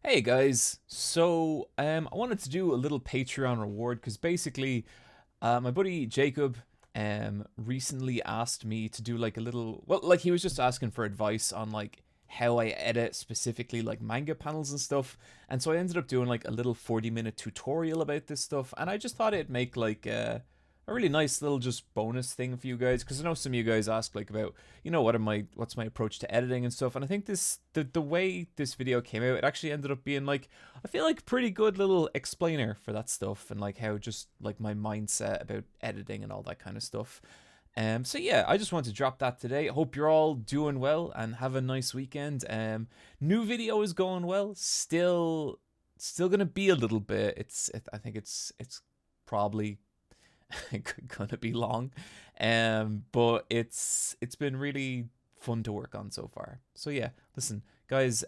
Hey guys, so I wanted to do a little Patreon reward because basically, my buddy Jacob recently asked me to do like a little, well, like he was just asking for advice on like how I edit specifically like manga panels and stuff, and so I ended up doing like a little 40-minute tutorial about this stuff, and I just thought it'd make like a really nice little just bonus thing for you guys because I know some of you guys ask like about what's my approach to editing and stuff, and I think the way this video came out, it actually ended up being like I feel like pretty good little explainer for that stuff and like how just like my mindset about editing and all that kind of stuff. So yeah, I just wanted to drop that today. Hope you're all doing well and have a nice weekend. New video is going well. Still gonna be a little bit. I think it's probably gonna be long, but it's been really fun to work on so far. So yeah, listen, guys,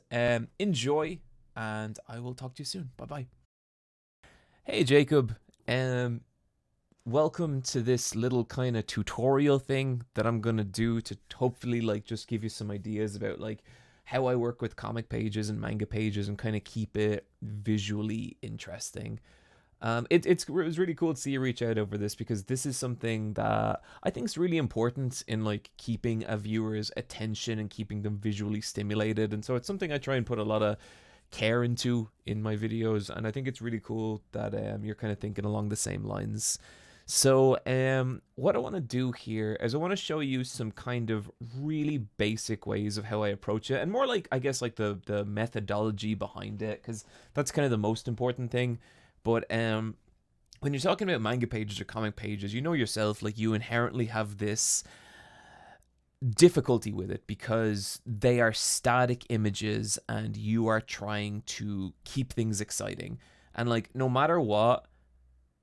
enjoy, and I will talk to you soon. Bye bye. Hey Jacob, um, welcome to this little kind of tutorial thing that I'm gonna do to hopefully like just give you some ideas about like how I work with comic pages and manga pages and kind of keep it visually interesting. It was really cool to see you reach out over this because this is something that I think is really important in like keeping a viewer's attention and keeping them visually stimulated. And so it's something I try and put a lot of care into in my videos. And I think it's really cool that you're kind of thinking along the same lines. So what I want to do here is I want to show you some kind of really basic ways of how I approach it, and more like I guess like the methodology behind it, because that's kind of the most important thing. But when you're talking about manga pages or comic pages, you know yourself, like you inherently have this difficulty with it because they are static images and you are trying to keep things exciting. And like no matter what,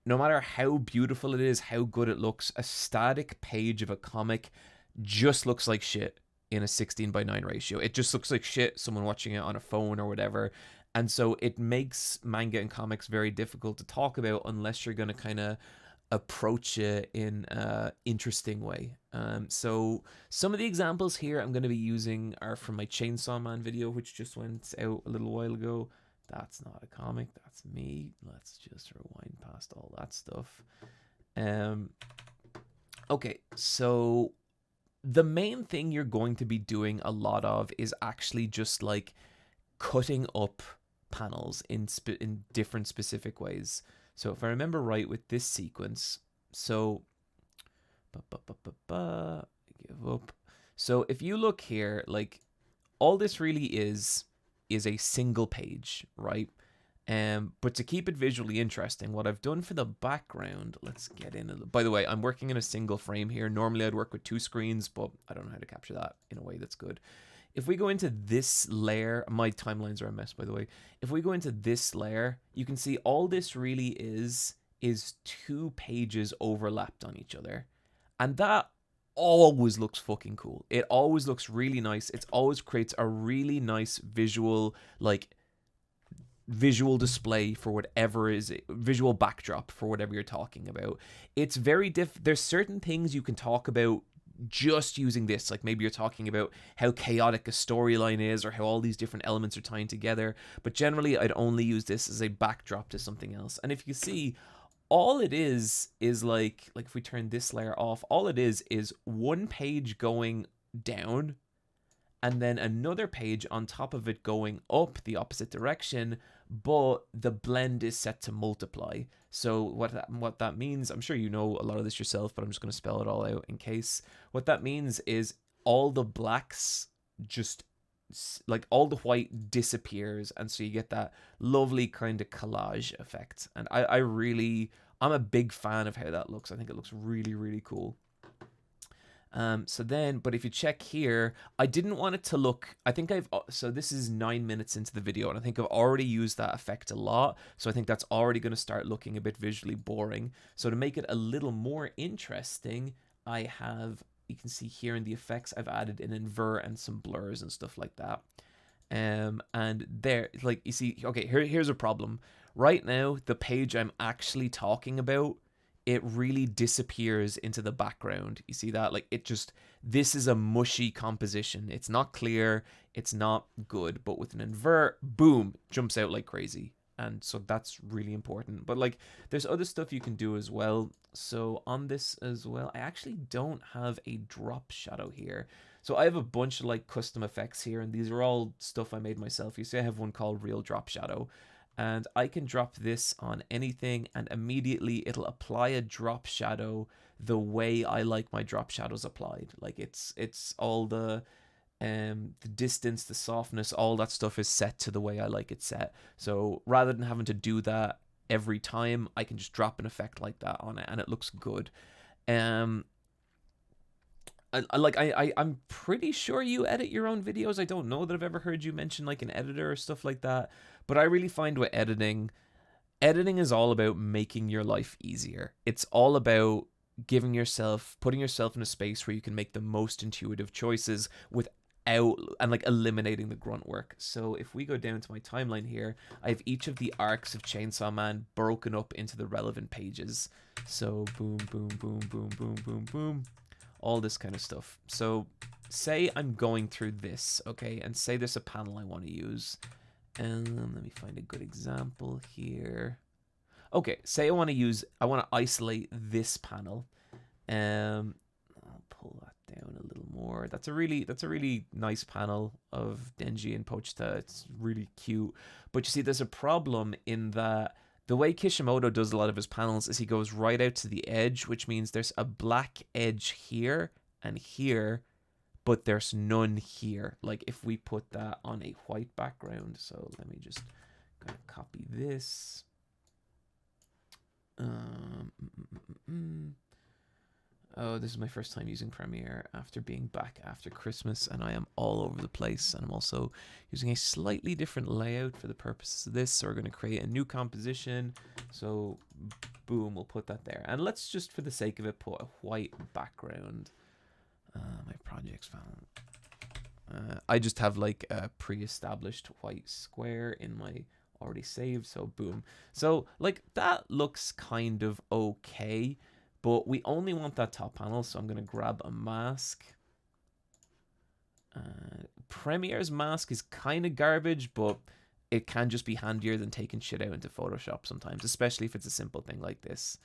no matter how beautiful it is, how good it looks, a static page of a comic just looks like shit in a 16:9 ratio. It just looks like shit, someone watching it on a phone or whatever. And so it makes manga and comics very difficult to talk about unless you're going to kind of approach it in an interesting way. So some of the examples here I'm going to be using are from my Chainsaw Man video, which just went out a little while ago. That's not a comic, that's me. Let's just rewind past all that stuff. Um, okay, so the main thing you're going to be doing a lot of is actually just like cutting up panels in different specific ways. So if I remember right with this sequence, so give up. So if you look here, like all this really is a single page, right? But to keep it visually interesting, what I've done for the background, let's get in. By the way, I'm working in a single frame here. Normally I'd work with two screens, but I don't know how to capture that in a way that's good. If we go into this layer, my timelines are a mess, by the way. If we go into this layer, you can see all this really is two pages overlapped on each other. And that always looks fucking cool. It always looks really nice. It always creates a really nice visual display for whatever is visual backdrop for whatever you're talking about. It's very there's certain things you can talk about just using this, like maybe you're talking about how chaotic a storyline is or how all these different elements are tying together, but generally I'd only use this as a backdrop to something else. And if you see, all it is like if we turn this layer off, all it is one page going down and then another page on top of it going up the opposite direction, but the blend is set to multiply. So what that means, I'm sure you know a lot of this yourself, but I'm just going to spell it all out in case. What that means is all the blacks just like all the white disappears, and so you get that lovely kind of collage effect. And I'm a big fan of how that looks. I think it looks really, really cool. But if you check here, I didn't want it to look, so this is 9 minutes into the video, and I think I've already used that effect a lot. So I think that's already going to start looking a bit visually boring. So to make it a little more interesting, you can see here in the effects, I've added an invert and some blurs and stuff like that. And there, like you see, okay, here's a problem. Right now, the page I'm actually talking about it really disappears into the background. You see that? Like it just, this is a mushy composition. It's not clear, it's not good, but with an invert, boom, jumps out like crazy. And so that's really important. But like there's other stuff you can do as well. So on this as well, I actually don't have a drop shadow here. So I have a bunch of like custom effects here, and these are all stuff I made myself. You see I have one called Real Drop Shadow, and I can drop this on anything and immediately it'll apply a drop shadow the way I like my drop shadows applied. Like it's all the distance, the softness, all that stuff is set to the way I like it set. So rather than having to do that every time, I can just drop an effect like that on it and it looks good. I'm pretty sure you edit your own videos. I don't know that I've ever heard you mention like an editor or stuff like that. But I really find with editing is all about making your life easier. It's all about putting yourself in a space where you can make the most intuitive choices without and like eliminating the grunt work. So if we go down to my timeline here, I have each of the arcs of Chainsaw Man broken up into the relevant pages. So boom, boom, boom, boom, boom, boom, boom, all this kind of stuff. So say I'm going through this, okay, and say there's a panel I want to use. And let me find a good example here. Okay, say I want to isolate this panel. I'll pull that down a little more. That's a really nice panel of Denji and Pochita. It's really cute. But you see, there's a problem in that the way Kishimoto does a lot of his panels is he goes right out to the edge, which means there's a black edge here and here, but there's none here. Like if we put that on a white background, so let me just kind of copy this. Oh, this is my first time using Premiere after being back after Christmas, and I am all over the place. And I'm also using a slightly different layout for the purposes of this. So we're going to create a new composition. So boom, we'll put that there. And let's just, for the sake of it, put a white background. My projects found. I just have like a pre-established white square in my already saved. So boom. So like that looks kind of okay. But we only want that top panel, so I'm going to grab a mask. Premiere's mask is kind of garbage, but it can just be handier than taking shit out into Photoshop sometimes, especially if it's a simple thing like this.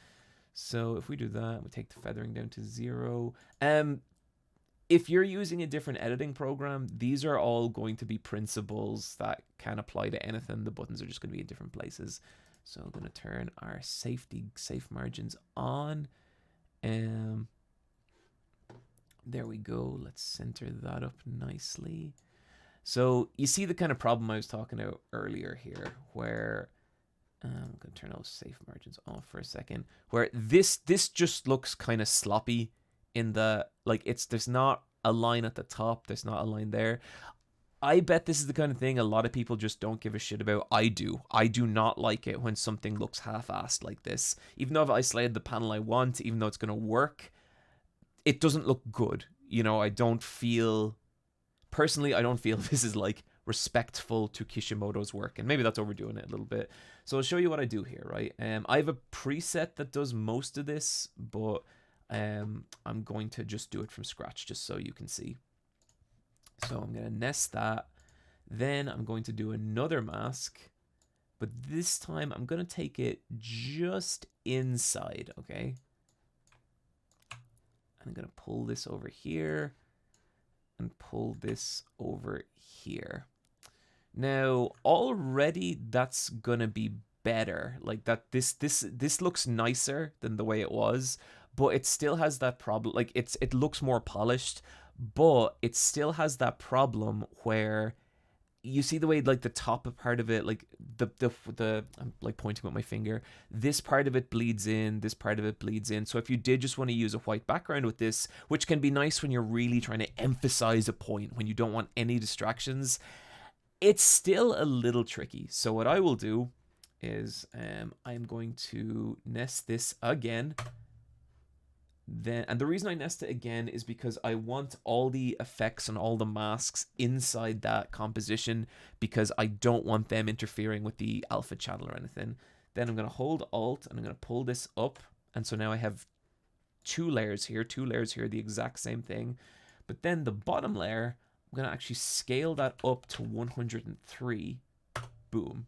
So if we do that, we take the feathering down to 0. If you're using a different editing program, these are all going to be principles that can apply to anything. The buttons are just going to be in different places. So I'm going to turn our safe margins on. There we go. Let's center that up nicely. So you see the kind of problem I was talking about earlier here, where I'm going to turn those safe margins off for a second, where this just looks kind of sloppy in the, like, there's not a line at the top, there's not a line there. I bet this is the kind of thing a lot of people just don't give a shit about. I do not like it when something looks half-assed like this. Even though I've isolated the panel I want, even though it's going to work, it doesn't look good. You know, personally, I don't feel this is like respectful to Kishimoto's work, and maybe that's overdoing it a little bit. So I'll show you what I do here, right? I have a preset that does most of this, but I'm going to just do it from scratch just so you can see. So I'm going to nest that. Then I'm going to do another mask, but this time I'm going to take it just inside, okay? I'm going to pull this over here and pull this over here. Now, already that's going to be better. Like that, this looks nicer than the way it was, but it still has that problem. Like it looks more polished, but it still has that problem where you see the way like the top part of it, like the I'm like pointing with my finger, this part of it bleeds in, this part of it bleeds in. So if you did just want to use a white background with this, which can be nice when you're really trying to emphasize a point, when you don't want any distractions, it's still a little tricky. So what I will do is I'm going to nest this again. And the reason I nest it again is because I want all the effects and all the masks inside that composition, because I don't want them interfering with the alpha channel or anything. Then I'm going to hold Alt and I'm going to pull this up, And so now I have two layers here, the exact same thing. But then the bottom layer, I'm going to actually scale that up to 103. Boom.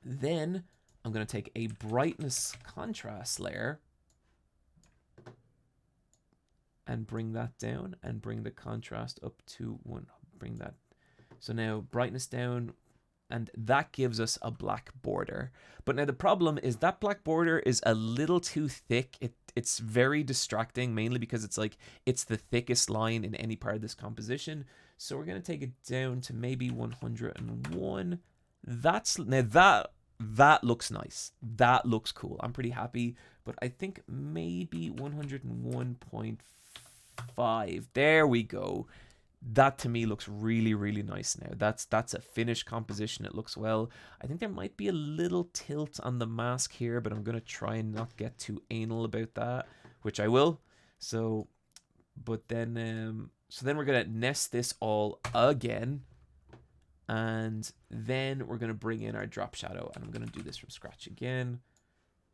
Then I'm going to take a brightness contrast layer and bring that down and bring the contrast up to 1. Bring that. So now brightness down, and that gives us a black border. But now the problem is that black border is a little too thick. It's very distracting, mainly because it's the thickest line in any part of this composition. So we're going to take it down to maybe 101. That looks nice. That looks cool. I'm pretty happy, but I think maybe 101.5. There we go. That to me looks really, really nice now. That's a finished composition. It looks well. I think there might be a little tilt on the mask here, but I'm going to try and not get too anal about that, which I will. So, but then, so then we're going to nest this all again. And then we're going to bring in our drop shadow, and I'm going to do this from scratch again.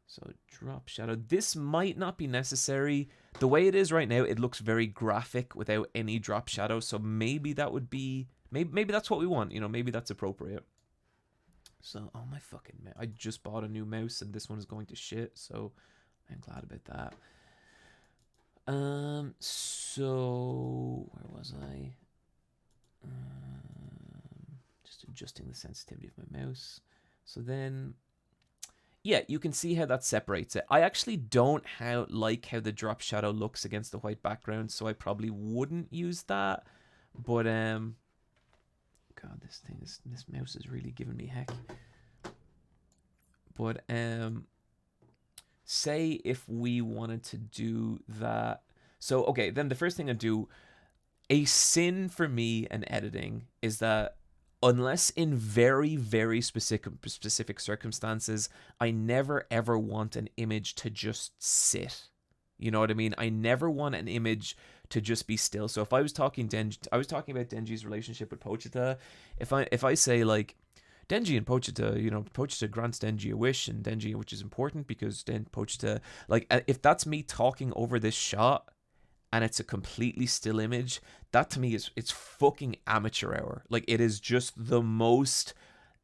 So drop shadow. This might not be necessary. The way it is right now, it looks very graphic without any drop shadow. So maybe that would be, maybe that's what we want. You know, maybe that's appropriate. So, oh my fucking, I just bought a new mouse and this one is going to shit. So I'm glad about that. So where was I? Just adjusting the sensitivity of my mouse. So then, yeah, you can see how that separates it. I actually don't like how the drop shadow looks against the white background, so I probably wouldn't use that. But God, this mouse is really giving me heck. But say if we wanted to do that. So okay, then the first thing I do, a sin for me in editing is that unless in very, very specific circumstances, I never ever want an image to just sit. You know what I mean? I never want an image to just be still. So if I was talking about Denji's relationship with Pochita. If I say like Denji and Pochita, you know, Pochita grants Denji a wish, and Denji, which is important because then Pochita, like, if that's me talking over this shot and it's a completely still image, that to me it's fucking amateur hour. Like, it is just the most.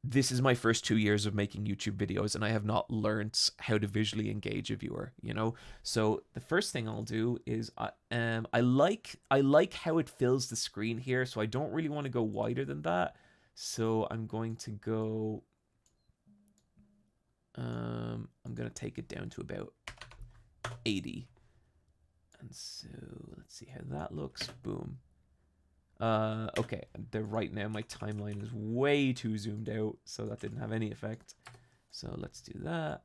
This is my first 2 years of making YouTube videos, and I have not learned how to visually engage a viewer, you know? So the first thing I'll do is I like how it fills the screen here, so I don't really want to go wider than that. So I'm going to go I'm going to take it down to about 80. And so let's see how that looks. Boom. Okay, right now my timeline is way too zoomed out, so that didn't have any effect. So let's do that.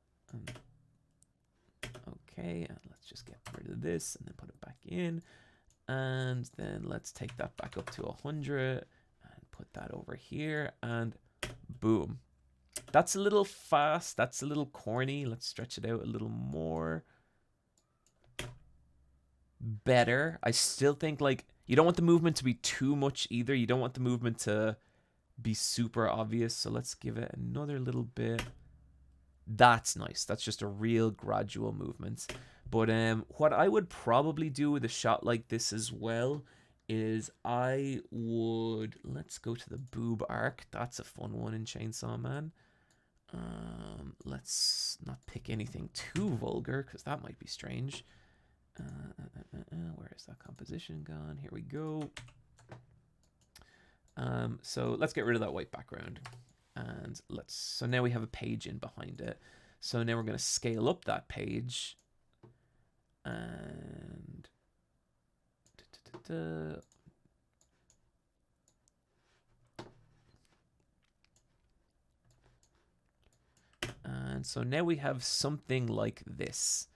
Okay, and let's just get rid of this and then put it back in. And then let's take that back up to 100 and put that over here, and boom. That's a little fast. That's a little corny. Let's stretch it out a little more. Better. I still think, like, you don't want the movement to be too much either. You don't want the movement to be super obvious. So let's give it another little bit. That's nice. That's just a real gradual movement. But what I would probably do with a shot like this as well is I would, let's go to the boob arc. That's a fun one in Chainsaw Man. Let's not pick anything too vulgar because that might be strange. Where is that composition gone? Here we go. So let's get rid of that white background, and so now we have a page in behind it. So now we're going to scale up that page, and so now we have something like this.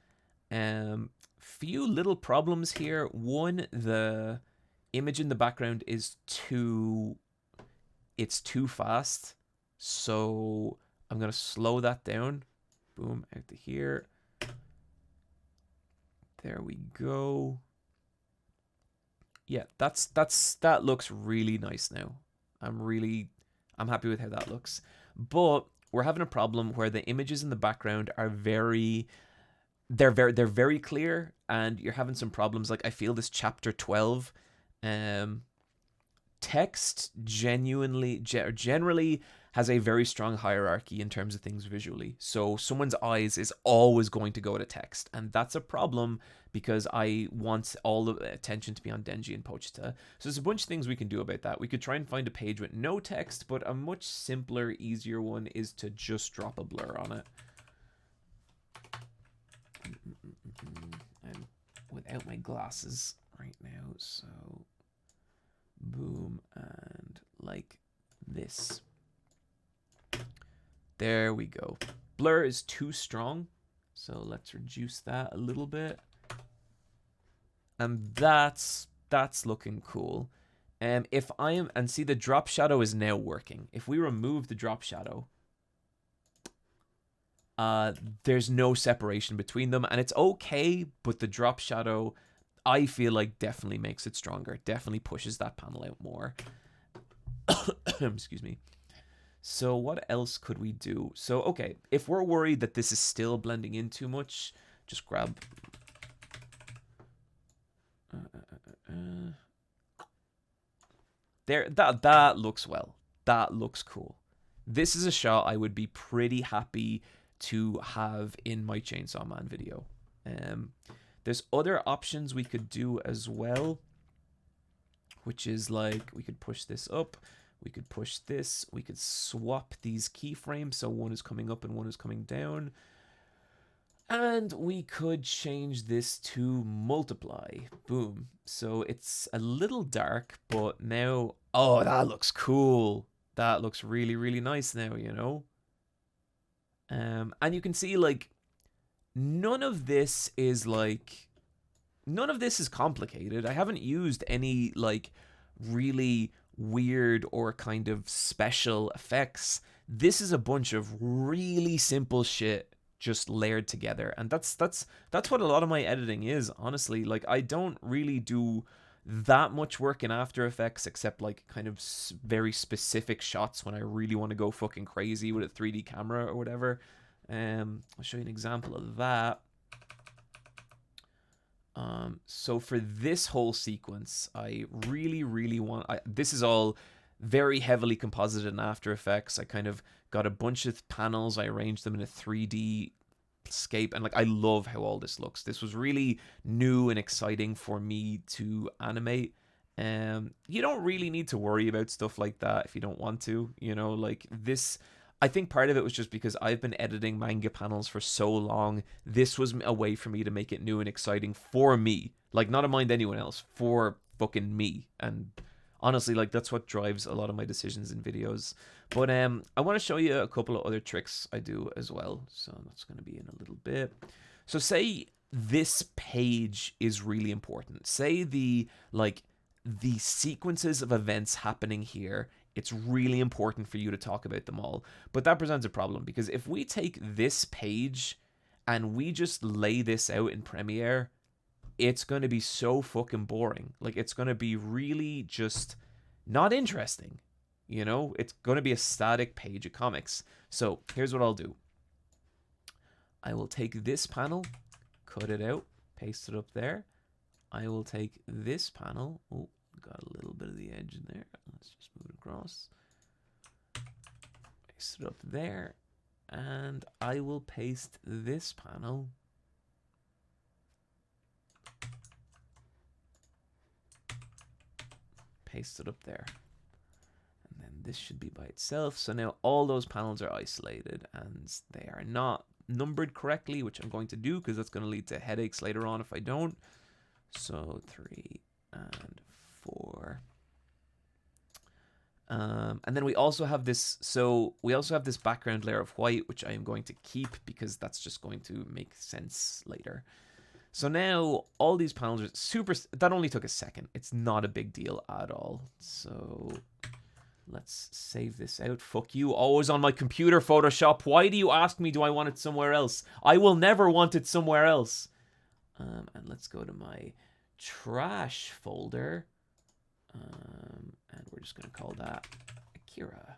Few little problems here. One, the image in the background is too fast, so I'm gonna slow that down. Boom, out to here. There we go. Yeah, that looks really nice now. I'm happy with how that looks. But we're having a problem where the images in the background are very they're very clear, and you're having some problems. Like I feel this chapter 12, text generally has a very strong hierarchy in terms of things visually. So someone's eyes is always going to go to text, and that's a problem because I want all the attention to be on Denji and Pochita. So there's a bunch of things we can do about that. We could try and find a page with no text, but a much simpler, easier one is to just drop a blur on it. I'm without my glasses right now, so boom, and like this. There we go. Blur is too strong, so let's reduce that a little bit. And that's looking cool. If I am, and see the drop shadow is now working. If we remove the drop shadow, there's no separation between them, and it's okay, but the drop shadow, I feel like, definitely makes it stronger. Definitely pushes that panel out more. Excuse me. So what else could we do? So, okay, if we're worried that this is still blending in too much, just grab... there, that looks well. That looks cool. This is a shot I would be pretty happy to have in my Chainsaw Man video. There's other options we could do as well, which is like, we could push this up. We could push this. We could swap these keyframes so one is coming up and one is coming down. And we could change this to multiply. Boom. So it's a little dark, but now... Oh, that looks cool. That looks really, really nice now, you know? And you can see, like, none of this is, like... None of this is complicated. I haven't used any, like, really weird or kind of special effects. This is a bunch of really simple shit just layered together, and that's what a lot of my editing is, honestly. Like, I don't really do that much work in After Effects except like kind of very specific shots when I really want to go fucking crazy with a 3D camera or whatever. I'll show you an example of that. So for this whole sequence, I really want... this is all very heavily composited in After Effects. I kind of got a bunch of panels. I arranged them in a 3D scape, and like, I love how all this looks. This was really new and exciting for me to animate. You don't really need to worry about stuff like that if you don't want to, you know, like this... I think part of it was just because I've been editing manga panels for so long. This was a way for me to make it new and exciting for me. Like, not to mind anyone else, for fucking me. And honestly, like, that's what drives a lot of my decisions in videos. But I want to show you a couple of other tricks I do as well. So that's going to be in a little bit. So say this page is really important. Say the sequences of events happening here, it's really important for you to talk about them all. But that presents a problem, because if we take this page and we just lay this out in Premiere, it's going to be so fucking boring. Like, it's going to be really just not interesting. You know, it's going to be a static page of comics. So here's what I'll do. I will take this panel, cut it out, paste it up there. I will take this panel. Oh, got a little bit of the edge in there. Let's just move it across. Paste it up there. And I will paste this panel. Paste it up there. And then this should be by itself. So now all those panels are isolated and they are not numbered correctly, which I'm going to do because that's going to lead to headaches later on if I don't. So 3 and 4. And then we also have this, so we also have this background layer of white, which I am going to keep because that's just going to make sense later. So now all these panels are super, that only took a second. It's not a big deal at all. So let's save this out. Fuck you, always on my computer, Photoshop. Why do you ask me, do I want it somewhere else? I will never want it somewhere else. And let's go to my trash folder. And we're just going to call that Akira.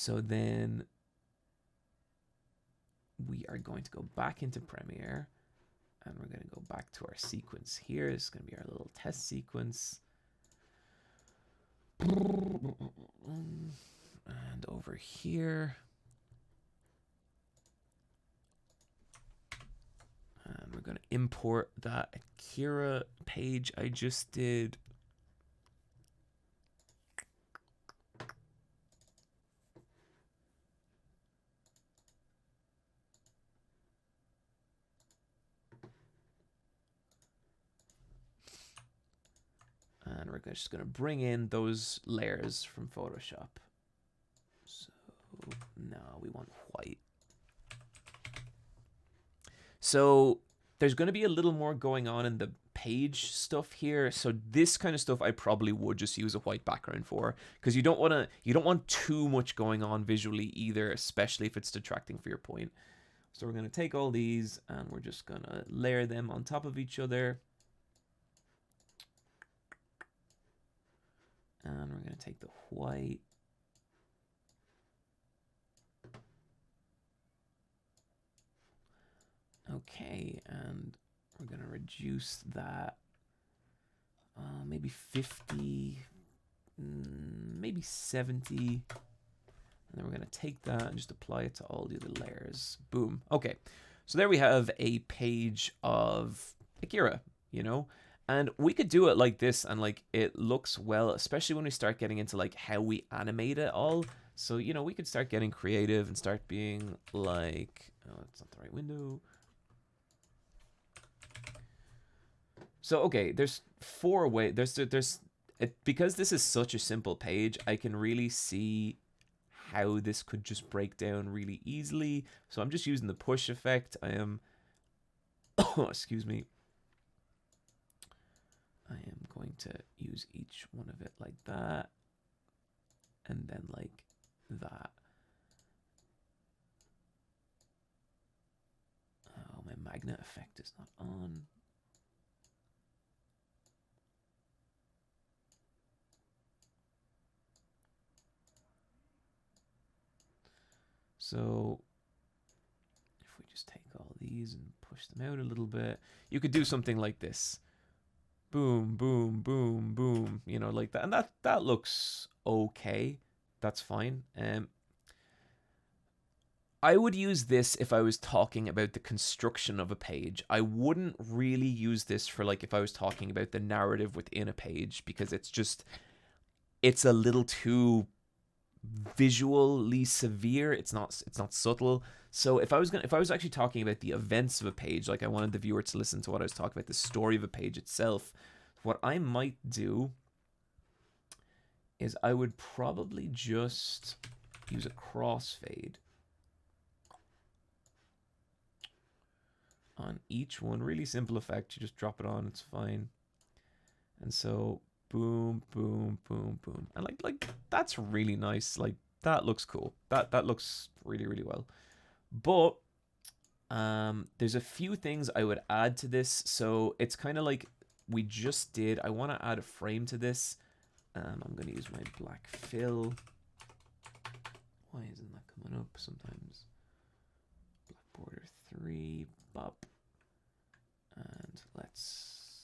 So then we are going to go back into Premiere, and we're going to go back to our sequence here. This is going to be our little test sequence. And over here. And we're going to import that Akira page I just did. And we're just going to bring in those layers from Photoshop. So now we want white. So there's going to be a little more going on in the page stuff here. So this kind of stuff I probably would just use a white background for, because you don't want too much going on visually either, especially if it's detracting for your point. So we're going to take all these and we're just going to layer them on top of each other. And we're going to take the white. Okay, and we're going to reduce that maybe 50, maybe 70. And then we're going to take that and just apply it to all the other layers. Boom. Okay, so there we have a page of Akira, you know? And we could do it like this and like it looks well, especially when we start getting into like how we animate it all. So, you know, we could start getting creative and start being like, oh, it's not the right window. So, okay, there's 4 ways. Because this is such a simple page, I can really see how this could just break down really easily. So I'm just using the push effect. I am, excuse me. I am going to use each one of it like that, and then like that. Oh, my magnet effect is not on. So if we just take all these and push them out a little bit, you could do something like this. Boom, boom, boom, boom, you know, like that. And that looks okay. That's fine. I would use this if I was talking about the construction of a page. I wouldn't really use this for like if I was talking about the narrative within a page, because it's a little too visually severe. It's not subtle. So if I was actually talking about the events of a page, like I wanted the viewer to listen to what I was talking about, the story of a page itself, what I might do is I would probably just use a crossfade on each one. Really simple effect. You just drop it on, it's fine. And so boom, boom, boom, boom. And like that's really nice. Like that looks cool. That looks really, really well. But there's a few things I would add to this. So it's kind of like we just did. I want to add a frame to this. I'm going to use my black fill. Why isn't that coming up sometimes? Black border 3, bop. And let's...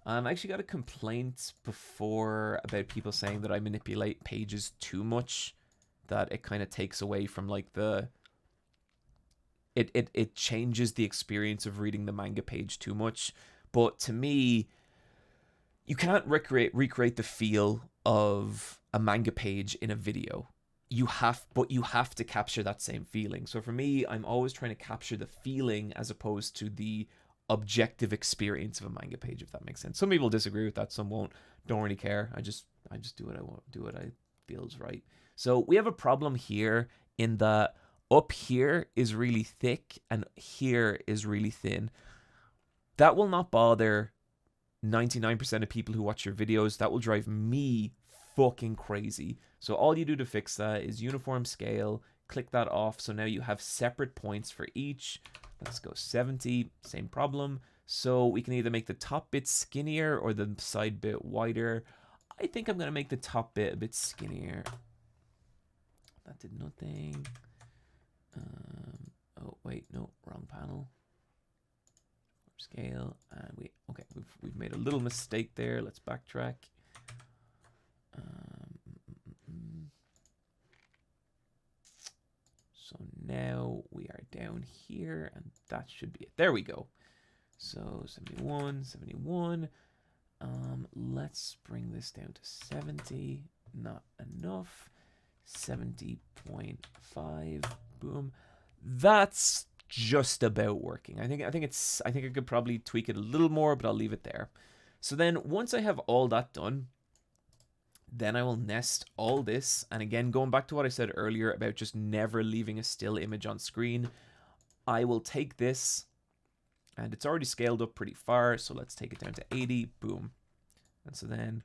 I actually got a complaint before about people saying that I manipulate pages too much, that it kind of takes away from like the... It changes the experience of reading the manga page too much. But to me, you can't recreate the feel of a manga page in a video. But you have to capture that same feeling. So for me, I'm always trying to capture the feeling as opposed to the objective experience of a manga page, if that makes sense. Some people disagree with that, some won't. Don't really care. I just do what I want, do what I feel is right. So we have a problem here in that up here is really thick and here is really thin. That will not bother 99% of people who watch your videos. That will drive me fucking crazy. So all you do to fix that is uniform scale, click that off. So now you have separate points for each. Let's go 70, same problem. So we can either make the top bit skinnier or the side bit wider. I think I'm going to make the top bit a bit skinnier. that did nothing. Oh wait, no, wrong panel. Scale, and we've made a little mistake there. Let's backtrack. So now we are down here, and that should be it. There we go. So 71, 71. Let's bring this down to 70. Not enough. 70.5. Boom. That's just about working. I think I could probably tweak it a little more, but I'll leave it there. So then once I have all that done, then I will nest all this. And again, going back to what I said earlier about just never leaving a still image on screen, I will take this, and it's already scaled up pretty far, so let's take it down to 80. Boom. And so then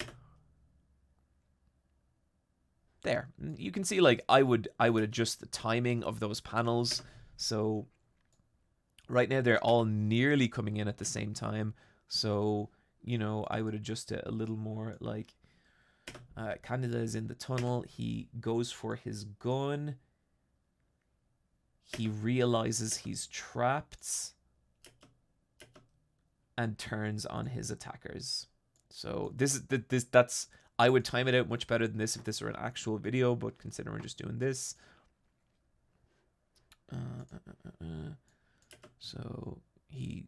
there, you can see like I would adjust the timing of those panels. So right now they're all nearly coming in at the same time. So, you know, I would adjust it a little more. Like Candida is in the tunnel. He goes for his gun. He realizes he's trapped and turns on his attackers. So that's I would time it out much better than this if this were an actual video, but considering we're just doing this. So he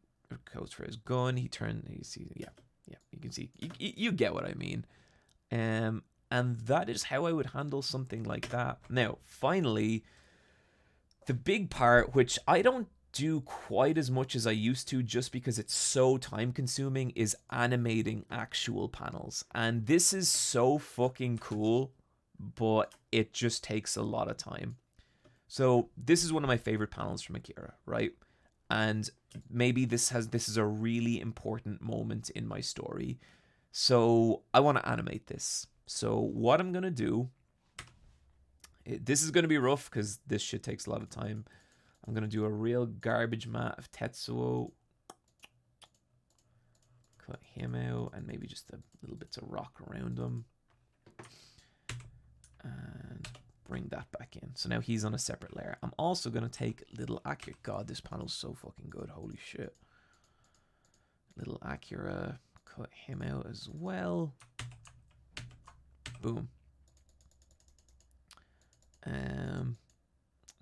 goes for his gun. He turns. You see, yeah. You can see. You get what I mean. And that is how I would handle something like that. Now, finally, the big part, which I don't do quite as much as I used to just because it's so time consuming, is animating actual panels. And this is so fucking cool, but it just takes a lot of time. So this is one of my favorite panels from Akira, right? And maybe this is a really important moment in my story. So I want to animate this. So what I'm going to do, this is going to be rough because this shit takes a lot of time. I'm going to do a real garbage mat of Tetsuo. Cut him out and maybe just a little bits of rock around him. And bring that back in. So now he's on a separate layer. I'm also going to take little Akira. God, this panel's so fucking good. Holy shit. Little Akira. Cut him out as well. Boom.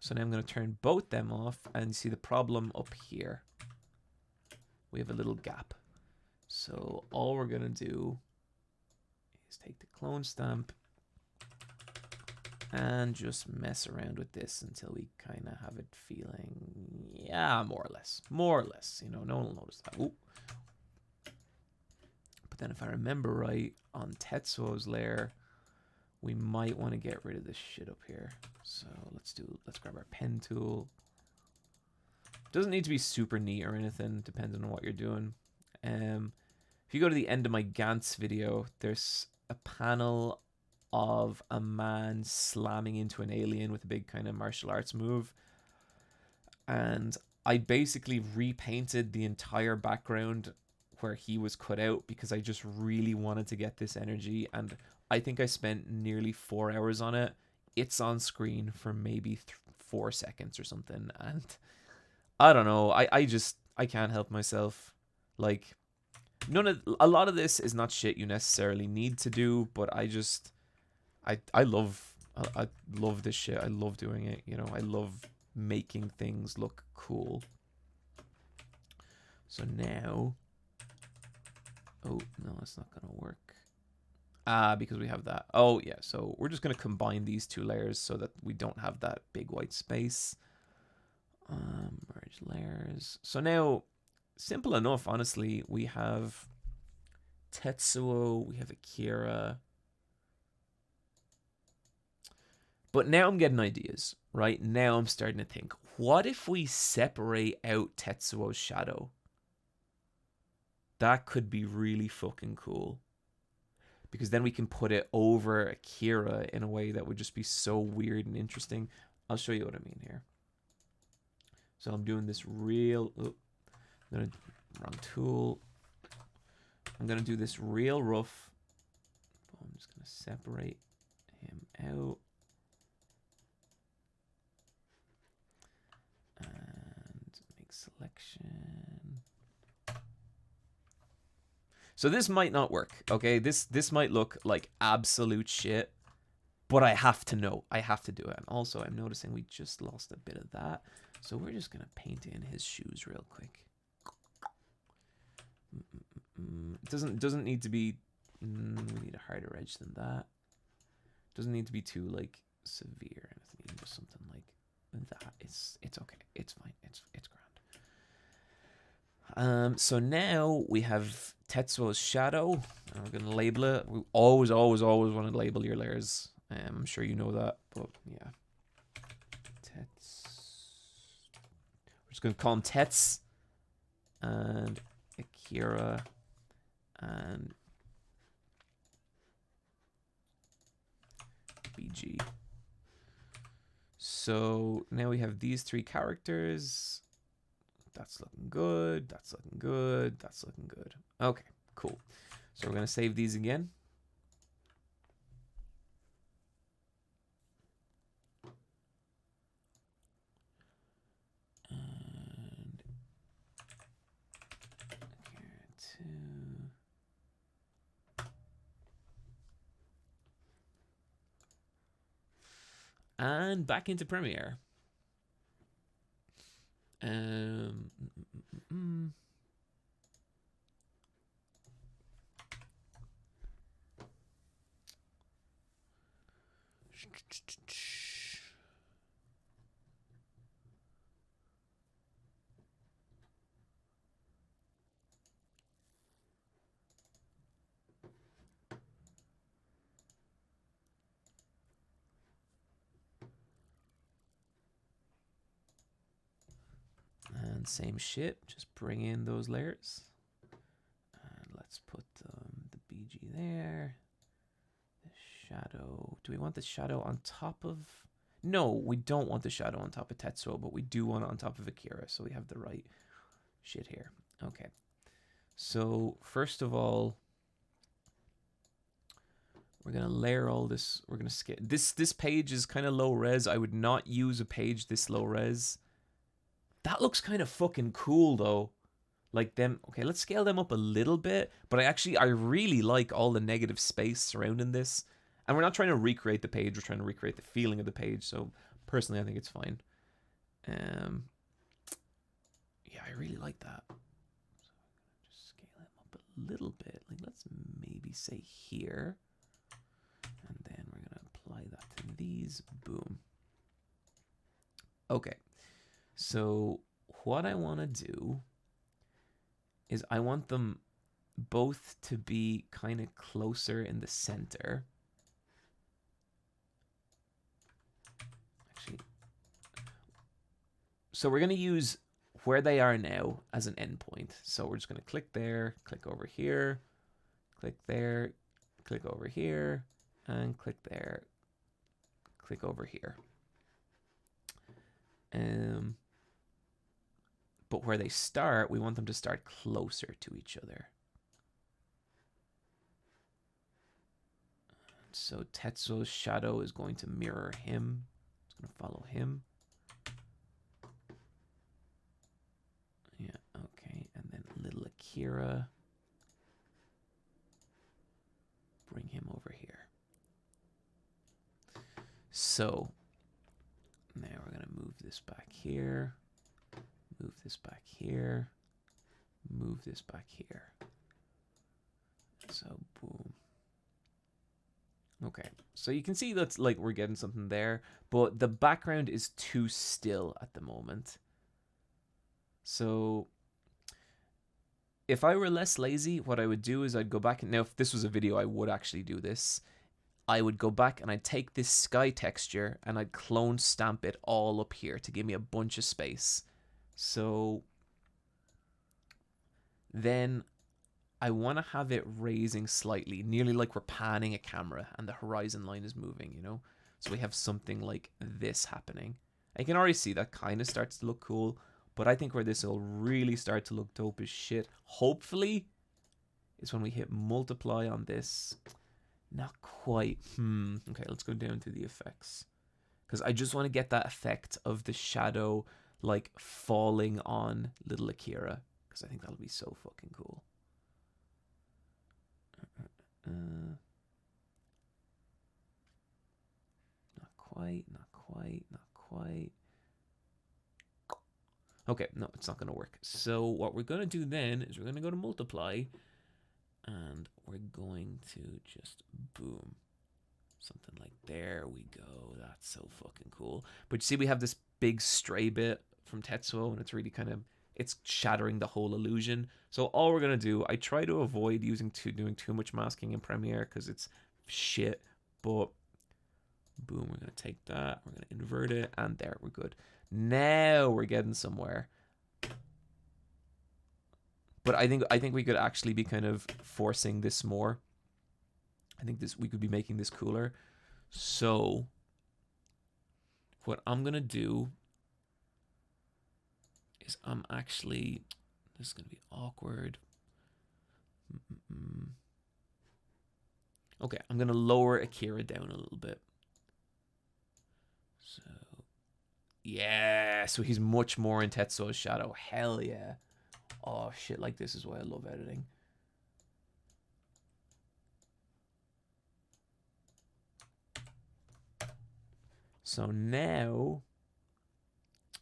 So now I'm going to turn both them off, and you see the problem up here. We have a little gap. So all we're going to do is take the clone stamp and just mess around with this until we kind of have it feeling, yeah, more or less, you know, no one will notice that. Ooh. But then if I remember right, on Tetsuo's layer, we might want to get rid of this shit up here. So let's grab our pen tool. Doesn't need to be super neat or anything, depending on what you're doing. If you go to the end of my Gantz video, there's a panel of a man slamming into an alien with a big kind of martial arts move. And I basically repainted the entire background where he was cut out because I just really wanted to get this energy, and I think I spent nearly 4 hours on it. It's on screen for maybe 4 seconds or something, and I don't know, I can't help myself. Like, a lot of this is not shit you necessarily need to do, but I love this shit. I love doing it, you know. I love making things look cool. So now, oh no, it's not gonna work. Because we have that. Oh yeah, so we're just gonna combine these two layers so that we don't have that big white space. Merge layers. So now, simple enough, honestly. We have Tetsuo, we have Akira. But now I'm getting ideas, right? Now I'm starting to think, what if we separate out Tetsuo's shadow? That could be really fucking cool. Because then we can put it over Akira in a way that would just be so weird and interesting. I'll show you what I mean here. So I'm doing this real... wrong tool. I'm going to do this real rough. I'm just going to separate him out. selection. So this might not work, okay? This might look like absolute shit, but I have to know. I have to do it. And also, I'm noticing we just lost a bit of that. So we're just going to paint in his shoes real quick. It doesn't need to be... we need a harder edge than that. Doesn't need to be too, like, severe. Anything, just something like that. It's okay. It's fine. It's grand. So now we have Tetsuo's shadow. And we're gonna label it. We always want to label your layers. I'm sure you know that, but yeah. We're just gonna call him Tets and Akira and BG. So now we have these three characters. That's looking good. That's looking good. That's looking good. Okay, cool. So we're going to save these again. And here too. And back into Premiere. And same shit, just bring in those layers. And let's put the BG there. The shadow. Do we want the shadow on top of... No, we don't want the shadow on top of Tetsuo, but we do want it on top of Akira, so we have the right shit here. Okay. So, first of all, we're going to layer all this. We're going to scale. This page is kind of low res. I would not use a page this low res. That looks kind of fucking cool, though. Like them. Okay, let's scale them up a little bit. But I really like all the negative space surrounding this. And we're not trying to recreate the page. We're trying to recreate the feeling of the page. So, personally, I think it's fine. Yeah, I really like that. So, I'm going to just scale them up a little bit. Like, let's maybe say here. And then we're going to apply that to these. Boom. Okay. So what I want to do is I want them both to be kind of closer in the center. Actually, so we're going to use where they are now as an endpoint. So we're just going to click there, click over here, click there, click over here, and click there, click over here. But where they start, we want them to start closer to each other. So Tetsuo's shadow is going to mirror him. It's going to follow him. Yeah, okay. And then little Akira. Bring him over here. So now we're going to move this back here. Move this back here. Move this back here. So, boom. Okay, so you can see that's like we're getting something there, but the background is too still at the moment. So, if I were less lazy, what I would do is I'd go back, and now if this was a video, I would actually do this. I would go back and I'd take this sky texture and I'd clone stamp it all up here to give me a bunch of space. So then I want to have it raising slightly, nearly like we're panning a camera and the horizon line is moving, you know? So we have something like this happening. I can already see that kind of starts to look cool, but I think where this will really start to look dope as shit, hopefully, is when we hit multiply on this. Not quite. Okay, let's go down to the effects. Because I just want to get that effect of the shadow like falling on little Akira, because I think that'll be so fucking cool. Not quite, not quite, not quite. Okay, no, it's not going to work. So what we're going to do then is we're going to go to multiply, and we're going to just boom. Something like, there we go. That's so fucking cool. But you see, we have this big stray bit from Tetsuo, and it's really kind of, it's shattering the whole illusion. So all we're going to do, I try to avoid doing too much masking in Premiere because it's shit. But boom, we're going to take that, we're going to invert it, and there, we're good. Now we're getting somewhere. But I think we could actually be kind of forcing this more. I think we could be making this cooler. So what I'm going to do is this is going to be awkward. Okay, I'm going to lower Akira down a little bit. So, yeah, so he's much more in Tetsuo's shadow. Hell yeah. Oh, shit, like this is why I love editing. So now,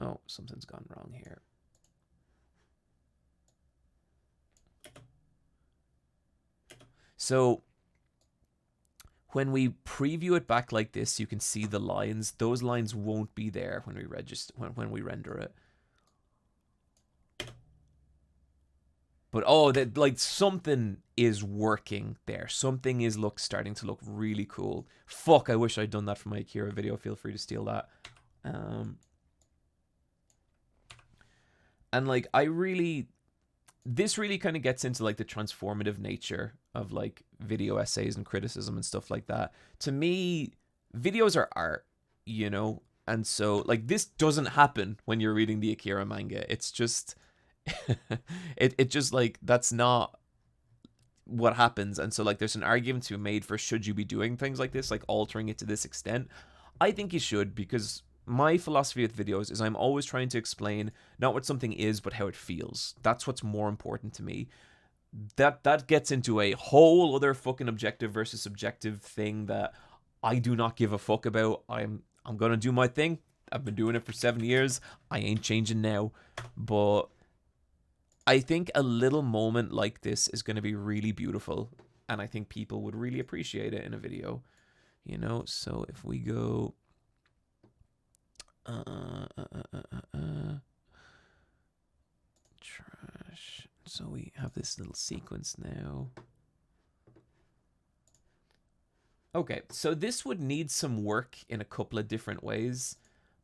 oh, something's gone wrong here. So when we preview it back like this, you can see the lines. Those lines won't be there when we when we render it. But oh, that, like, something is working there. Something is starting to look really cool. Fuck, I wish I'd done that for my Akira video. Feel free to steal that. And like, this really kind of gets into like the transformative nature of like video essays and criticism and stuff like that. To me, videos are art, you know? And so like, this doesn't happen when you're reading the Akira manga. It's just it just like, that's not what happens. And so like, there's an argument to be made for, should you be doing things like this, like altering it to this extent? I think you should, because my philosophy with videos is I'm always trying to explain not what something is, but how it feels. That's what's more important to me. That gets into a whole other fucking objective versus subjective thing that I do not give a fuck about. I'm gonna do my thing. I've been doing it for 7 years. I ain't changing now. But I think a little moment like this is going to be really beautiful, and I think people would really appreciate it in a video, you know? So if we go trash, so we have this little sequence now. Okay, so this would need some work in a couple of different ways,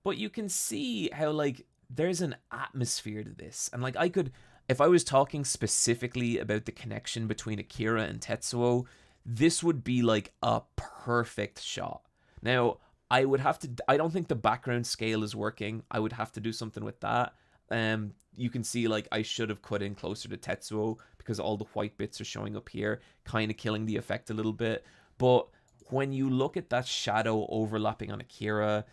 but you can see how like there's an atmosphere to this, and like, I could, if I was talking specifically about the connection between Akira and Tetsuo, this would be like a perfect shot. Now, I don't think the background scale is working. I would have to do something with that. You can see like I should have cut in closer to Tetsuo because all the white bits are showing up here, kind of killing the effect a little bit. But when you look at that shadow overlapping on Akira,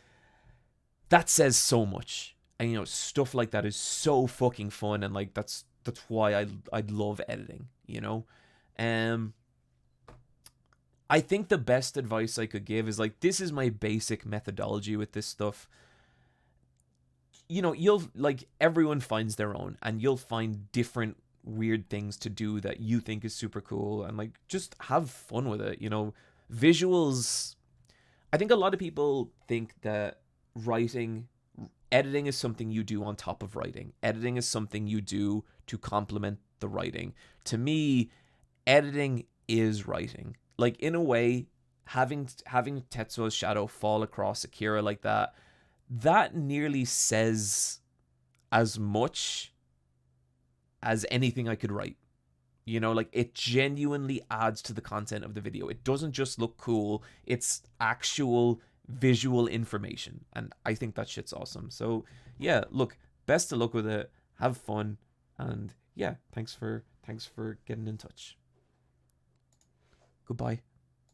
that says so much. And, you know, stuff like that is so fucking fun, and like that's why I love editing, you know. I think the best advice I could give is like, this is my basic methodology with this stuff. You know, you'll like, everyone finds their own, and you'll find different weird things to do that you think is super cool, and like, just have fun with it, you know. Visuals, I think a lot of people think that editing is something you do on top of writing. Editing is something you do to complement the writing. To me, editing is writing. Like, in a way, having Tetsuo's shadow fall across Akira like that nearly says as much as anything I could write. You know, like, it genuinely adds to the content of the video. It doesn't just look cool, it's actual visual information, and I think that shit's awesome. So yeah, look, best of luck with it, have fun, and yeah, thanks for getting in touch. Goodbye.